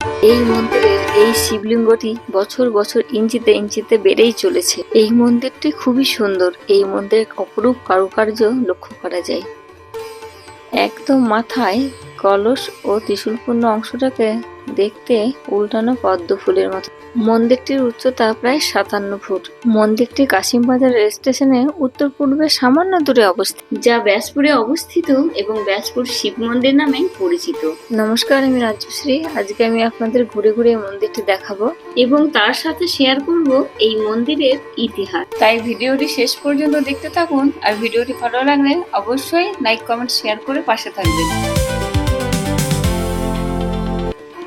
এই মন্দিরের এই শিবলিঙ্গটি বছর বছর ইঞ্চিতে ইঞ্চিতে বেড়েই চলেছে। এই মন্দিরটি খুবই সুন্দর। এই মন্দিরের অপরূপ কারুকার্য লক্ষ্য করা যায়। একদম মাথায় কলস ও ত্রিশূলপূর্ণ অংশটাকে দেখতে উল্টানো পদ্ম ফুলের মতো। মন্দিরটির উচ্চতা প্রায় 57 ফুট। মন্দিরটি কাশিমবাজার রেল স্টেশনে উত্তর পূর্বে সামান্য দূরে অবস্থিত, যা ব্যাসপুরে অবস্থিত এবং ব্যাসপুর শিব মন্দির নামে পরিচিত। নমস্কার, আমি রাজশ্রী। আজকে আমি আপনাদের ঘুরে ঘুরে এই মন্দিরটি দেখাবো এবং তার সাথে শেয়ার করব এই মন্দিরের ইতিহাস। তাই ভিডিওটি শেষ পর্যন্ত দেখতে থাকুন, আর ভিডিওটি ভালো লাগলে অবশ্যই লাইক, কমেন্ট, শেয়ার করে পাশে থাকবেন।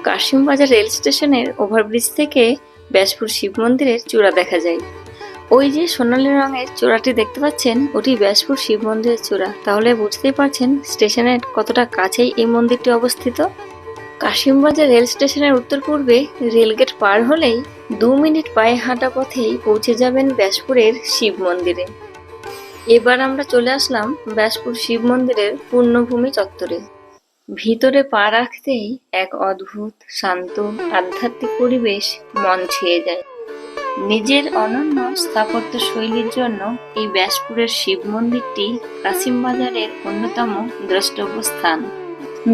কাশিমবাজার রেল স্টেশনের ওভারব্রিজ থেকে ব্যাসপুর শিব মন্দিরের চূড়া দেখা যায়। ওই যে সোনালী রঙের চূড়াটি দেখতে পাচ্ছেন, ওটি ব্যাসপুর শিব মন্দিরের চূড়া। তাহলে বুঝতেই পারছেন স্টেশনের কতটা কাছেই এই মন্দিরটি অবস্থিত। কাশিমবাজার রেল স্টেশনের উত্তর পূর্বে রেলগেট পার হলেই 2 মিনিট পায়ে হাঁটা পথেই পৌঁছে যাবেন ব্যাসপুরের শিব মন্দিরে। এবার আমরা চলে আসলাম ব্যাসপুর শিব মন্দিরের পূর্ণভূমি চত্বরে। ভিতরে পা রাখতেই এক অদ্ভুত শান্ত আধ্যাত্মিক পরিবেশ মন ছুঁয়ে যায়। নিজের অনন্য স্থাপত্য শৈলীর জন্য এই ব্যাসপুরের শিব মন্দিরটি কাশিমবাজারের অন্যতম দ্রষ্টব্য স্থান।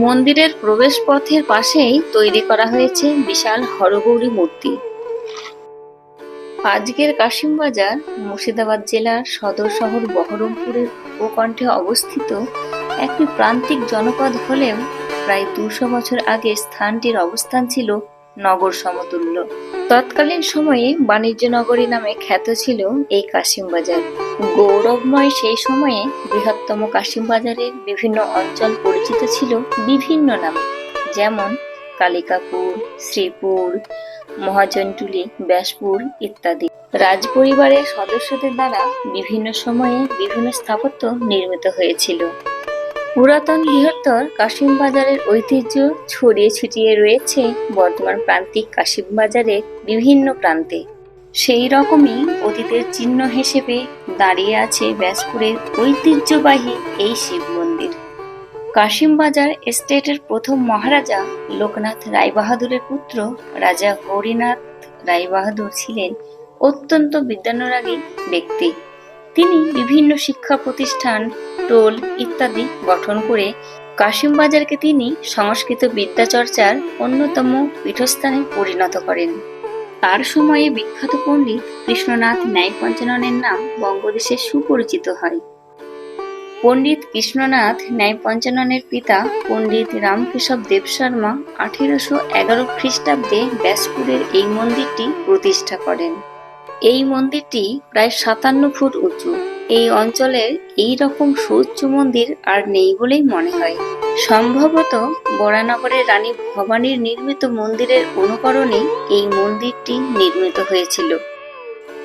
মন্দিরের প্রবেশ পথের পাশেই তৈরি করা হয়েছে বিশাল হরগৌরী মূর্তি। আজকের কাশিমবাজার মুর্শিদাবাদ জেলার সদর শহর বহরমপুরের উপকণ্ঠে অবস্থিত একটি প্রান্তিক জনপদ হলেও প্রায় 200 বছর আগে স্থানটির অবস্থান ছিল নগর সমতুল্য। তৎকালীন সময়ে বাণিজ্য নগরী নামে খ্যাত ছিল এই কাশিমবাজার। গৌরবময় সেই সময়ে বৃহত্তম কাশিমবাজারের বিভিন্ন অঞ্চল পরিচিত ছিল বিভিন্ন নামে, যেমন কালিকাপুর, শ্রীপুর, মহাজনটুলি, ব্যাসপুর ইত্যাদি। রাজপরিবারের সদস্যদের দ্বারা বিভিন্ন সময়ে বিভিন্ন স্থাপত্য নির্মিত হয়েছিল। পুরাতন বৃহত্তর কাশিমবাজারের ঐতিহ্য ছড়িয়ে ছিটিয়ে রয়েছে বর্তমান প্রান্তিক কাশিমবাজারের বিভিন্ন প্রান্তে। সেই রকমই অতীতের চিহ্ন হিসেবে দাঁড়িয়ে আছে ব্যাসপুরের ঐতিহ্যবাহী এই শিব মন্দির। কাশিমবাজার এস্টেটের প্রথম মহারাজা লোকনাথ রায়বাহাদুরের পুত্র রাজা হরিনাথ রায়বাহাদুর ছিলেন অত্যন্ত বিদ্যানুরাগী ব্যক্তি। তিনি বিভিন্ন শিক্ষা প্রতিষ্ঠান, টোল ইত্যাদি গঠন করে কাশিমবাজারকে তিনি সংস্কৃত বিদ্যা চর্চার অন্যতম পীঠস্থানে পরিণত করেন। তার সময়ে বিখ্যাত পণ্ডিত কৃষ্ণনাথ ন্যায়পঞ্চাননের নাম বঙ্গদেশে সুপরিচিত হয়। পণ্ডিত কৃষ্ণনাথ ন্যায়পঞ্চাননের পিতা পণ্ডিত রামকেশব দেবশর্মা 1811 খ্রিস্টাব্দে ব্যাসপুরের এই মন্দিরটি প্রতিষ্ঠা করেন। এই মন্দিরটি প্রায় 57 ফুট উঁচু। এই অঞ্চলের এই রকম সুউচ্চ মন্দির আর নেই বলেই মনে হয়। সম্ভবত বরানগরের রানী ভবানীর নির্মিত মন্দিরের অনুকরণে এই মন্দিরটি নির্মিত হয়েছিল।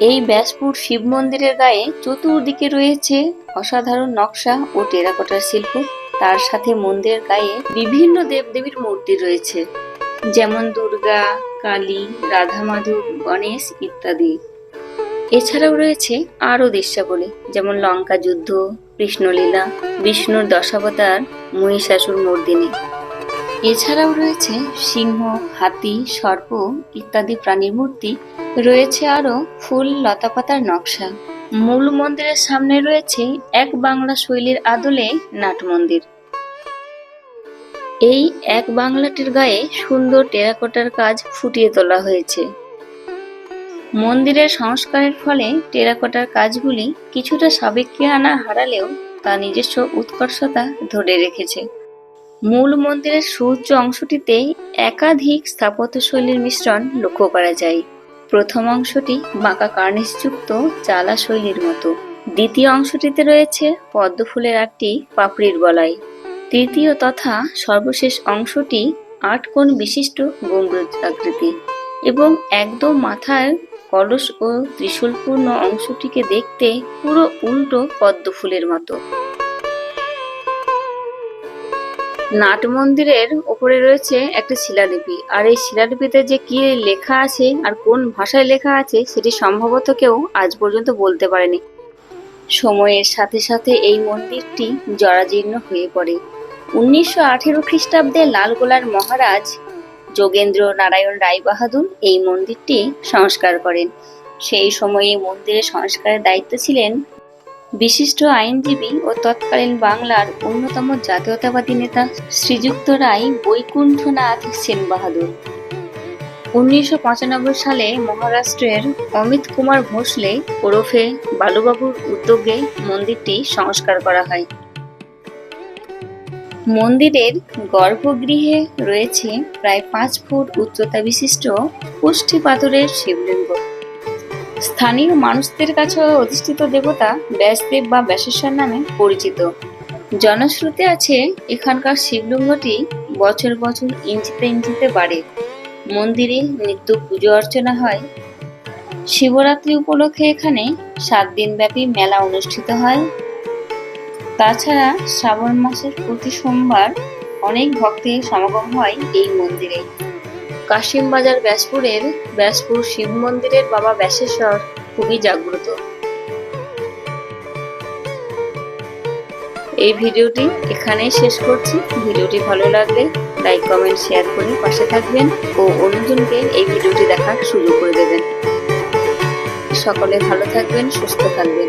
এই ব্যাসপুর শিব মন্দিরের গায়ে চতুর্দিকে রয়েছে অসাধারণ নকশা ও টেরাকোটার শিল্প। তার সাথে মন্দিরের গায়ে বিভিন্ন দেবদেবীর মূর্তি রয়েছে, যেমন দুর্গা, কালী, রাধা, মাধব, গণেশ ইত্যাদি। এছাড়াও রয়েছে আরও দৃশ্যাবলী, যেমন লঙ্কা যুদ্ধ, কৃষ্ণলীলা, বিষ্ণুর দশাবতার, মহিষাসুর মর্দিনী। এছাড়াও রয়েছে সিংহ, হাতি, সর্প ইত্যাদি প্রাণীর মূর্তি। রয়েছে আরও ফুল, লতাপাতার নকশা। মূল মন্দিরের সামনে রয়েছে এক বাংলা শৈলীর আদলে নাট মন্দির। এই এক বাংলাটির গায়ে সুন্দর টেরাকোটার কাজ ফুটিয়ে তোলা হয়েছে। মন্দিরের সংস্কারের ফলে টেরাকোটার কাজগুলি কিছুটা সাবেকিয়ানা হারালেও তা নিজস্ব উৎকর্ষতা ধরে রেখেছে। মূল মন্দিরের সুউচ্চ অংশটিতে একাধিক স্থাপত্যশৈলীর মিশ্রণ লক্ষ্য করা যায়। প্রথম অংশটি বাঁকা কার্নিশযুক্ত চালা শৈলীর মতো। দ্বিতীয় অংশটিতে রয়েছে পদ্ম ফুলের 8টি পাপড়ির বলয়। তৃতীয় তথা সর্বশেষ অংশটি 8 কোণ বিশিষ্ট গম্বুজ আকৃতি এবং একদম মাথায় কলস ও ত্রিশূলপূর্ণ অংশটিকে দেখতে পুরো উল্টো পদ্ম ফুলের মতো। নাট মন্দিরের উপরে রয়েছে একটা শিলালিপি, আর এই শিলালিপিতে যে কি লেখা আছে আর কোন ভাষায় লেখা আছে সেটি সম্ভবত কেউ আজ পর্যন্ত বলতে পারেনি। সময়ের সাথে সাথে এই মন্দিরটি জরাজীর্ণ হয়ে পড়ে। 1918 খ্রিস্টাব্দে লালগোলার মহারাজ যোগেন্দ্র নারায়ণ রায় বাহাদুর এই মন্দিরটি সংস্কার করেন। সেই সময়ে মন্দিরের সংস্কারের দায়িত্ব ছিলেন বিশিষ্ট আইনজীবী ও তৎকালীন বাংলার অন্যতম জাতীয়তাবাদী নেতা শ্রীযুক্ত রায় বৈকুণ্ঠনাথ সেন বাহাদুর। 1995 সালে মহারাষ্ট্রের অমিত কুমার ভোসলে ওরফে বালুবাবুর উদ্যোগে মন্দিরটি সংস্কার করা হয়। মন্দিরের গর্ভগৃহে রয়েছে প্রায় 5 ফুট উচ্চতা বিশিষ্ট কুষ্টি পাথরের শিবলিঙ্গ। স্থানীয় মানুষদের কাছে অধিষ্ঠিত দেবতা ব্যাসদেব বা ব্যাসেশ্বর নামে পরিচিত। জনশ্রুতি আছে এখানকার শিবলিঙ্গটি বছর বছর ইঞ্চিতে ইঞ্চিতে বাড়ে। মন্দিরে নিত্য পুজো অর্চনা হয়। শিবরাত্রি উপলক্ষে এখানে 7 দিন ব্যাপী মেলা অনুষ্ঠিত হয়। তাছাড়া শ্রাবণ মাসের প্রতি সোমবার অনেক ভক্তের সমাগম হয় এই মন্দিরে। কাশিমবাজার ব্যাসপুরের ব্যাসপুর শিব মন্দিরের বাবা ব্যাসেশ্বর খুবই জাগ্রত। এই ভিডিওটি এখানেই শেষ করছি। ভিডিওটি ভালো লাগলে লাইক, কমেন্ট, শেয়ার করে পাশে থাকবেন ও অন্যজনকে এই ভিডিওটি দেখার সুযোগ করে দেবেন। সকলে ভালো থাকবেন, সুস্থ থাকবেন।